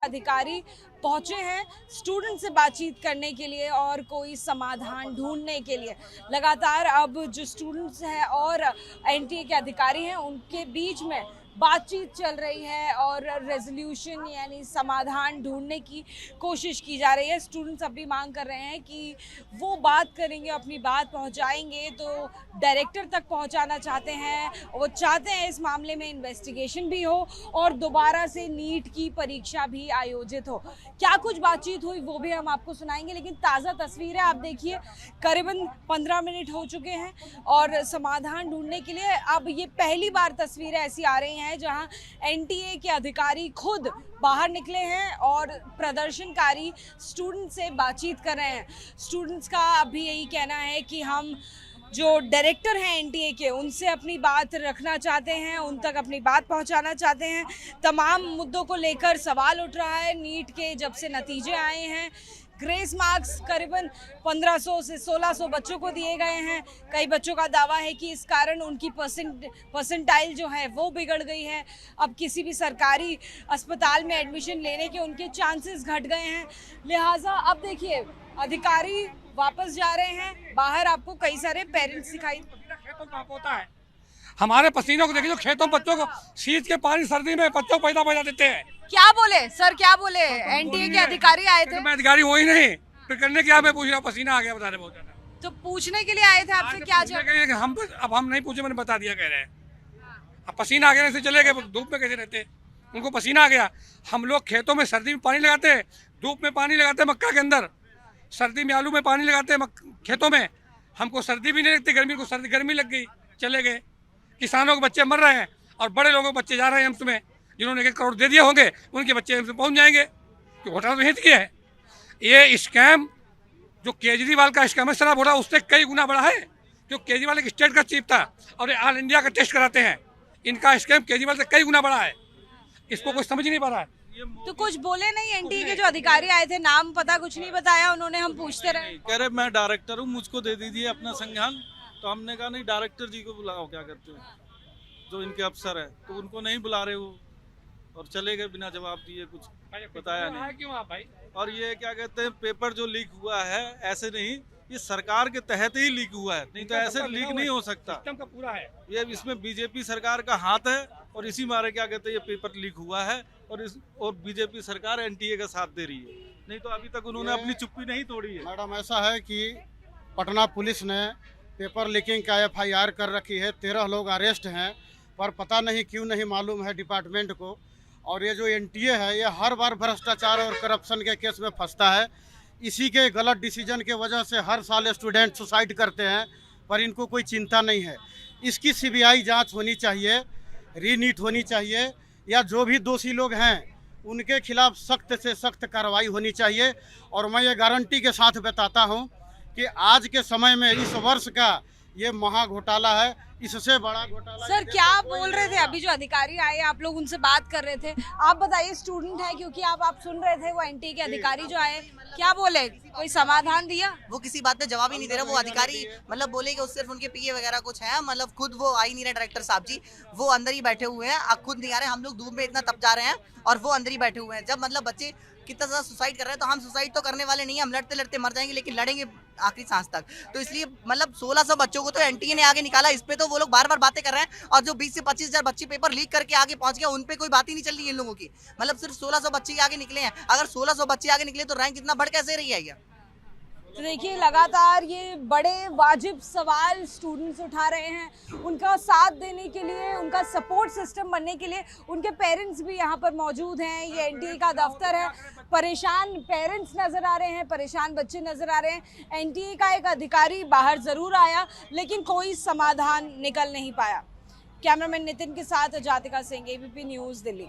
अधिकारी पहुंचे हैं स्टूडेंट से बातचीत करने के लिए और कोई समाधान ढूंढने के लिए। लगातार अब जो स्टूडेंट्स हैं और एनटीए के अधिकारी हैं उनके बीच में बातचीत चल रही है और रेजोल्यूशन यानी समाधान ढूंढने की कोशिश की जा रही है। स्टूडेंट्स अभी मांग कर रहे हैं कि वो बात करेंगे, अपनी बात पहुंचाएंगे, तो डायरेक्टर तक पहुंचाना चाहते हैं। वो चाहते हैं इस मामले में इन्वेस्टिगेशन भी हो और दोबारा से नीट की परीक्षा भी आयोजित हो। क्या कुछ बातचीत हुई वो भी हम आपको सुनाएंगे, लेकिन ताज़ा तस्वीर है आप देखिए। करीबन 15 मिनट हो चुके हैं और समाधान ढूंढने के लिए अब ये पहली बार तस्वीरें ऐसी आ रही हैं जहां एनटीए के अधिकारी खुद बाहर निकले हैं और प्रदर्शनकारी स्टूडेंट से बातचीत कर रहे हैं। स्टूडेंट्स का अभी यही कहना है कि हम जो डायरेक्टर हैं एनटीए के उनसे अपनी बात रखना चाहते हैं, उन तक अपनी बात पहुंचाना चाहते हैं। तमाम मुद्दों को लेकर सवाल उठ रहा है। नीट के जब से नतीजे आए हैं, ग्रेस मार्क्स करीबन 1500 से 1600 बच्चों को दिए गए हैं। कई बच्चों का दावा है कि इस कारण उनकी परसेंटाइल जो है वो बिगड़ गई है। अब किसी भी सरकारी अस्पताल में एडमिशन लेने के उनके चांसेस घट गए हैं। लिहाजा अब देखिए अधिकारी वापस जा रहे हैं बाहर। आपको कई सारे पेरेंट्स दिखाई होता है। हमारे पसीनों को देखिए, जो खेतों बच्चों को सींच के पानी सर्दी में बच्चों को पैदा देते हैं। क्या बोले सर, क्या बोले? एनटीए के अधिकारी आए थे। मैं अधिकारी वही नहीं, फिर करने क्या मैं पूछ रहा, पसीना आ गया बता रहे बहुत ज्यादा। तो पूछने के लिए आए थे आपसे क्या हम नहीं पूछे, मैंने बता दिया कह रहे हैं। अब पसीना आ गया, ऐसे चले गए, धूप में कैसे रहते, उनको पसीना आ गया। हम लोग खेतों में सर्दी में पानी लगाते हैं, धूप में पानी लगाते हैं, मक्का के अंदर सर्दी में आलू में पानी लगाते हैं खेतों में। हमको सर्दी भी नहीं लगती, गर्मी लग गई, चले गए। किसानों के बच्चे मर रहे हैं और बड़े लोगों के बच्चे जा रहे हैं एम्स में। जिन्होंने 1 करोड़ दे दिए होंगे उनके बच्चे एम्स में पहुंच जाएंगे, कि घोटाला तो हित किया है। ये स्कैम जो केजरीवाल का स्कैम है शराब हो रहा है, उससे कई गुना बड़ा है। जो केजरीवाल एक स्टेट का चीफ था और ये ऑल इंडिया का टेस्ट कराते हैं। इनका स्कैम केजरीवाल से कई गुना बड़ा है, इसको कोई समझ ही नहीं पा रहा है। तो कुछ बोले नहीं एनटीए के जो अधिकारी आए थे, नाम पता कुछ नहीं बताया उन्होंने, हम पूछते रहे। कह रहे मैं डायरेक्टर हूँ, मुझको दे दीजिए अपना संज्ञान। तो हमने कहा नहीं, डायरेक्टर जी को बुलाओ, क्या करते हो, जो इनके अफसर है, तो उनको नहीं बुला रहे हो और चले गए बिना जवाब दिए, कुछ बताया नहीं। क्यों आप भाई? और ये क्या कहते हैं, पेपर जो लीक हुआ है ऐसे नहीं, ये सरकार के तहत ही लीक हुआ है, नहीं तो ऐसे लीक नहीं हो सकता। सिस्टम का पूरा है ये, इसमें बीजेपी सरकार का हाथ है और इसी मारे क्या कहते हैं ये पेपर लीक हुआ है। और बीजेपी सरकार एनटीए का साथ दे रही है, नहीं तो अभी तक उन्होंने अपनी चुप्पी नहीं तोड़ी है। मैडम ऐसा है कि पटना पुलिस ने पेपर लीकिंग का एफआईआर कर रखी है, 13 लोग अरेस्ट हैं, पर पता नहीं क्यों नहीं मालूम है डिपार्टमेंट को। और ये जो एनटीए है ये हर बार भ्रष्टाचार और करप्शन के केस में फंसता है। इसी के गलत डिसीजन के वजह से हर साल स्टूडेंट सुसाइड करते हैं, पर इनको कोई चिंता नहीं है। इसकी सीबीआई जांच होनी चाहिए, रीनीट होनी चाहिए, या जो भी दोषी लोग हैं उनके खिलाफ सख्त से सख्त कार्रवाई होनी चाहिए। और मैं ये गारंटी के साथ बताता हूँ कि आज के समय में इस वर्ष का ये महा घोटाला है, इससे बड़ा घोटाला। सर क्या बोल रहे थे अभी जो अधिकारी आए, आप लोग उनसे बात कर रहे थे, आप बताइए, स्टूडेंट है क्योंकि आप सुन रहे थे वो एनटीए के अधिकारी जो आए, क्या बोले, कोई समाधान दिया? वो किसी बात पे जवाब ही नहीं दे रहा। वो अधिकारी मतलब बोले कि सिर्फ उनके पीए वगैरह कुछ है, मतलब खुद वो आ ही नहीं रहे। डायरेक्टर साहब जी वो अंदर ही बैठे हुए हैं, खुद नहीं आ रहे। हम लोग धूप में इतना तप जा रहे हैं और वो अंदर ही बैठे हुए हैं। जब मतलब बच्चे कितना ज़्यादा सुसाइड कर रहे हैं, तो हम सुसाइड तो करने वाले नहीं हैं, हम लड़ते लड़ते मर जाएंगे, लेकिन लड़ेंगे आखिरी सांस तक। तो इसलिए मतलब 1600 बच्चों को तो एनटीए ने आगे निकाला, इस पे तो वो लोग बार बार बातें कर रहे हैं। और जो 20 से 25 हज़ार बच्चे पेपर लीक करके आगे पहुंच गए, उन पे कोई बात ही नहीं चल रही है इन लोगों की। मतलब सिर्फ 1600 बच्चे आगे निकले हैं। अगर 1600 बच्चे आगे निकले तो रैंक इतना बढ़ कैसे रही है? तो देखिए लगातार ये बड़े वाजिब सवाल स्टूडेंट्स उठा रहे हैं। उनका साथ देने के लिए, उनका सपोर्ट सिस्टम बनने के लिए उनके पेरेंट्स भी यहाँ पर मौजूद हैं। ये एनटीए का दफ्तर है, परेशान पेरेंट्स नज़र आ रहे हैं, परेशान बच्चे नज़र आ रहे हैं। एनटीए का एक अधिकारी बाहर ज़रूर आया, लेकिन कोई समाधान निकल नहीं पाया। कैमरामैन नितिन के साथ जातिका सिंह, एबीपी न्यूज़, दिल्ली।